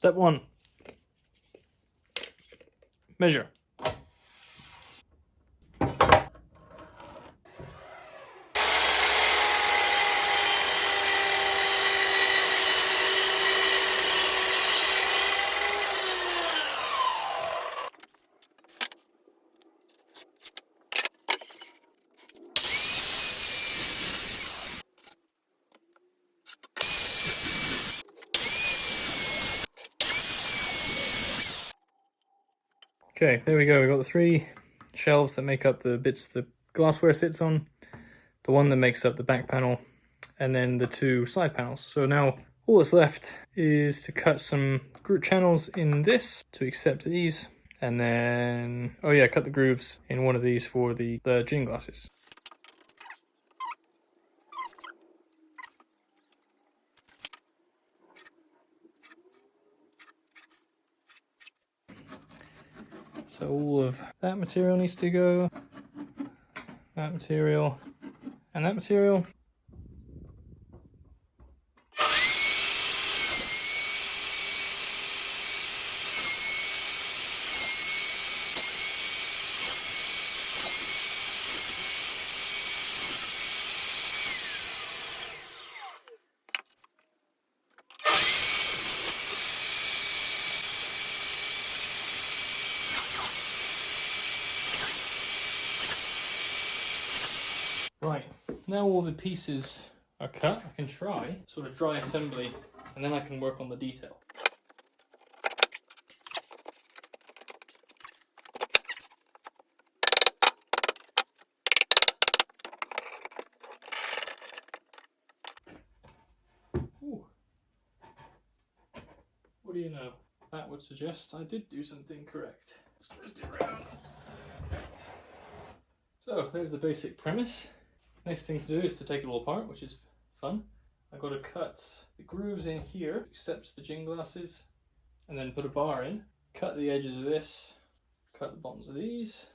Step 1. Measure. Okay, there we go. We've got the 3 shelves that make up the bits the glassware sits on, the one that makes up the back panel, and then the 2 side panels. So now all that's left is to cut some groove channels in this to accept these, and then, oh yeah, cut the grooves in one of these for the gin glasses. So all of that material needs to go, that material, and that material. Right, now all the pieces are cut, I can try sort of dry assembly, and then I can work on the detail. Ooh. What do you know? That would suggest I did do something correct. Let's twist it around. So there's the basic premise. Next thing to do is to take it all apart, which is fun. I've got to cut the grooves in here, accepts the gin glasses, and then put a bar in. Cut the edges of this, cut the bottoms of these,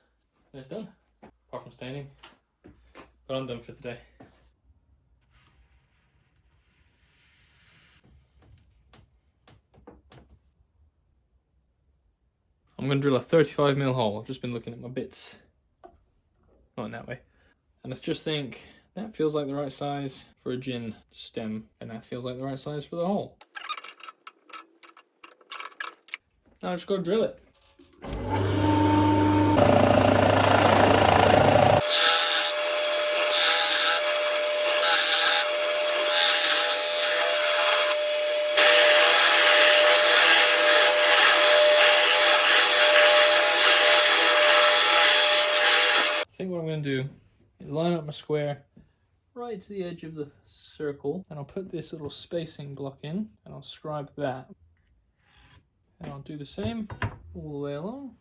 and it's done. Apart from staining. But I'm done for today. I'm going to drill a 35mm hole. I've just been looking at my bits. Not in that way. And let's just think, that feels like the right size for a gin stem, and that feels like the right size for the hole. Now I just got to drill it. I think what I'm going to do is line up my square right to the edge of the circle, and I'll put this little spacing block in, and I'll scribe that. And I'll do the same all the way along.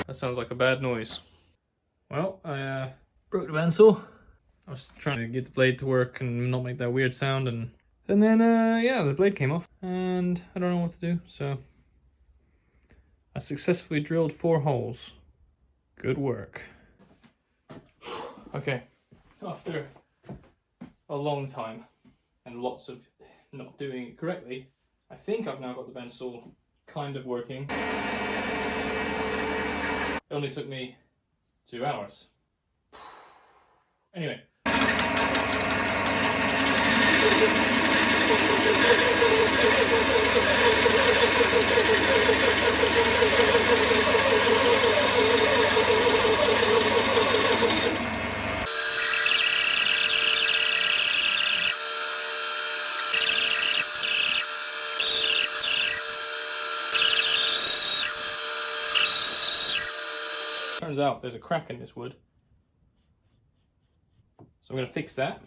That sounds like a bad noise. Well, I broke the bandsaw. I was trying to get the blade to work and not make that weird sound, and then yeah, the blade came off, and I don't know what to do, so I successfully drilled 4 holes. Good work. Okay, after a long time and lots of not doing it correctly, I think I've now got the bandsaw kind of working. It only took me 2 hours. Anyway. Turns out there's a crack in this wood. So I'm going to fix that.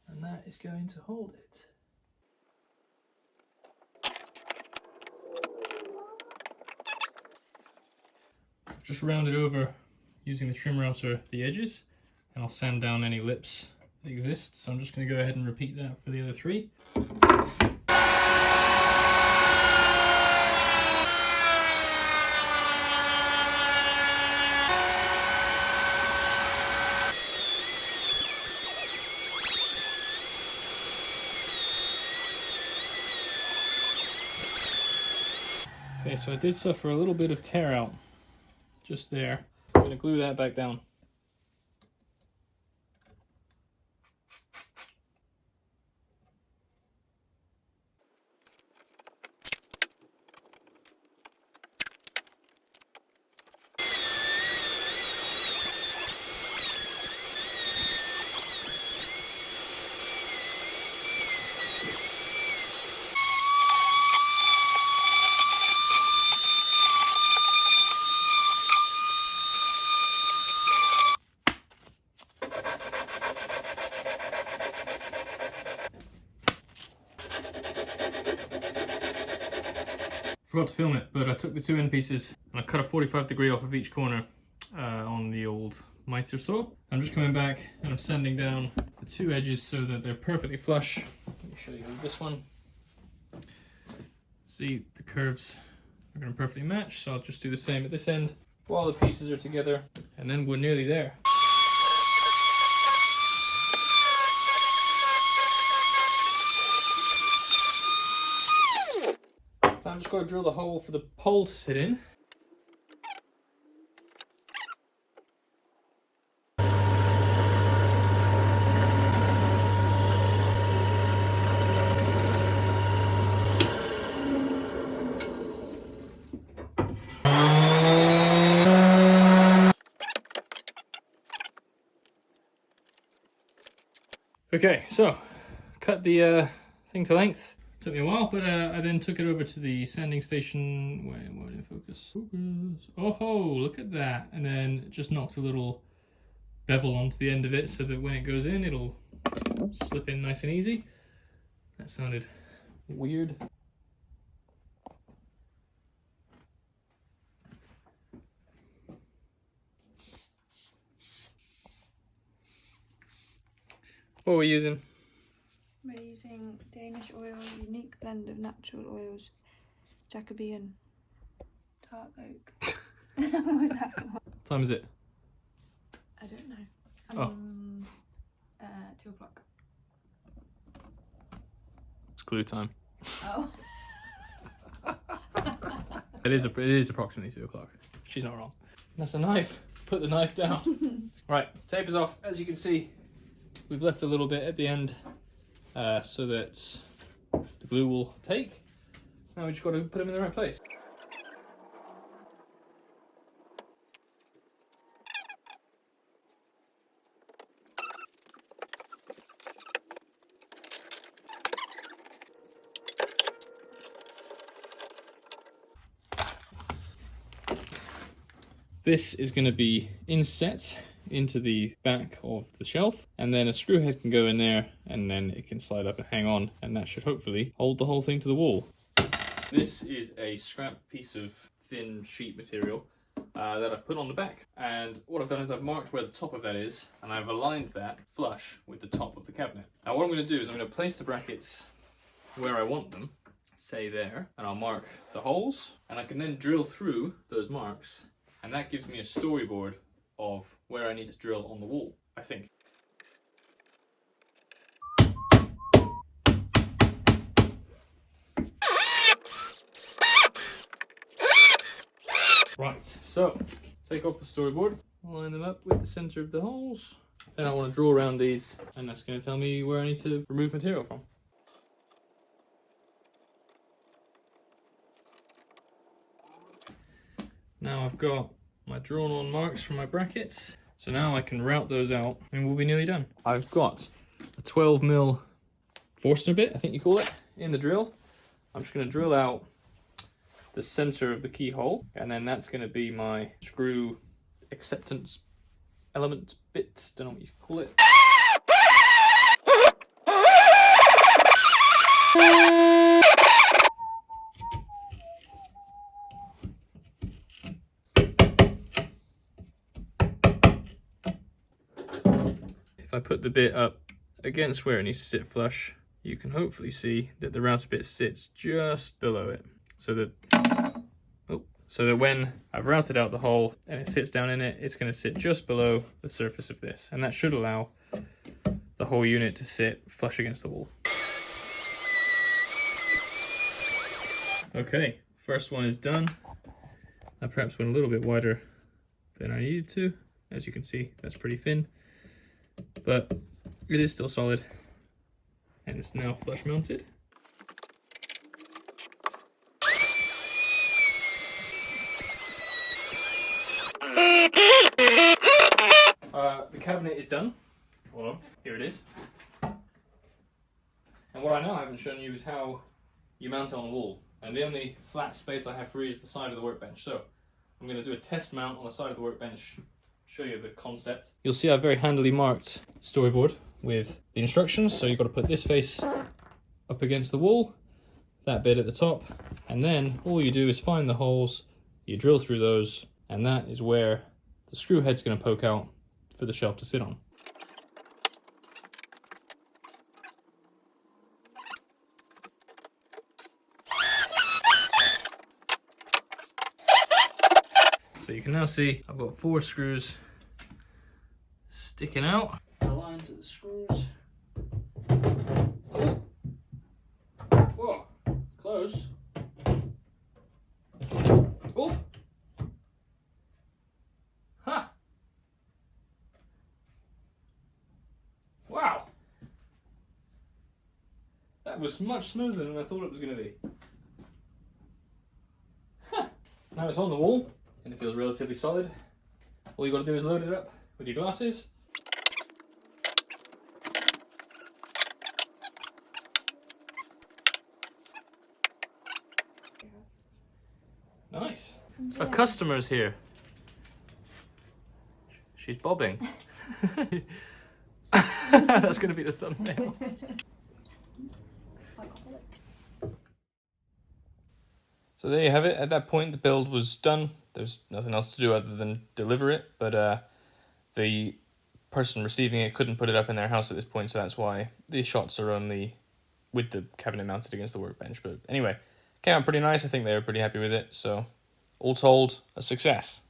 And that is going to hold it. I've just rounded over using the trim router the edges, and I'll sand down any lips that exist. So I'm just going to go ahead and repeat that for the other 3. Okay, so I did suffer a little bit of tear out just there. I'm going to glue that back down. Forgot to film it, but I took the 2 end pieces and I cut a 45-degree off of each corner on the old miter saw. I'm just coming back and I'm sanding down the 2 edges so that they're perfectly flush. Let me show you this one. See, the curves are going to perfectly match, so I'll just do the same at this end while the pieces are together, and then we're nearly there. I'm just going to drill the hole for the pole to sit in. Okay, so cut the thing to length. Took me a while, but I then took it over to the sanding station. Where did it focus? Oh ho, look at that. And then just knocks a little bevel onto the end of it so that when it goes in, it'll slip in nice and easy. That sounded weird. What are we using? We're using Danish oil, unique blend of natural oils, Jacobean, dark oak. What time is it? I don't know. 2 o'clock. It's glue time. Oh. It is approximately 2 o'clock. She's not wrong. That's a knife. Put the knife down. Right, tape is off. As you can see, we've left a little bit at the end so that the glue will take. Now we just got to put them in the right place. This is going to be inset into the back of the shelf, and then a screw head can go in there and then it can slide up and hang on, and that should hopefully hold the whole thing to the wall. This is a scrap piece of thin sheet material that I've put on the back, and what I've done is I've marked where the top of that is and I've aligned that flush with the top of the cabinet. Now what I'm going to do is I'm going to place the brackets where I want them, say there, and I'll mark the holes, and I can then drill through those marks, and that gives me a storyboard of where I need to drill on the wall, I think. Right, so take off the storyboard, line them up with the center of the holes. Then I want to draw around these, and that's going to tell me where I need to remove material from. Now I've got my drawn on marks for my brackets, so now I can route those out and we'll be nearly done. I've got a 12mm Forstner bit, I think you call it, in the drill. I'm just going to drill out the center of the keyhole, and then that's going to be my screw acceptance element bit, don't know what you call it. the bit up against where it needs to sit flush, you can hopefully see that the router bit sits just below it, so that when I've routed out the hole and it sits down in it, it's going to sit just below the surface of this, and that should allow the whole unit to sit flush against the wall. Okay, first one is done. I perhaps went a little bit wider than I needed to. As you can see, that's pretty thin, but it is still solid, and it's now flush mounted. The cabinet is done. Hold on, here it is. And what I now haven't shown you is how you mount it on the wall. And the only flat space I have free is the side of the workbench. So I'm going to do a test mount on the side of the workbench, show you the concept. You'll see I've very handily marked storyboard with the instructions. So you've got to put this face up against the wall, that bit at the top, and then all you do is find the holes, you drill through those, and that is where the screw head's going to poke out for the shelf to sit on. So you can now see I've got 4 screws sticking out. Aligned to the screws. Oh! Whoa! Close. Oh! Ha! Wow! That was much smoother than I thought it was going to be. Huh. Now it's on the wall, and it feels relatively solid. All you got to do is load it up with your glasses. Nice. A customer's here. She's bobbing. That's going to be the thumbnail. So there you have it. At that point, the build was done. There's nothing else to do other than deliver it, but the person receiving it couldn't put it up in their house at this point, so that's why the shots are only with the cabinet mounted against the workbench. But anyway, came out pretty nice. I think they were pretty happy with it, so all told, a success.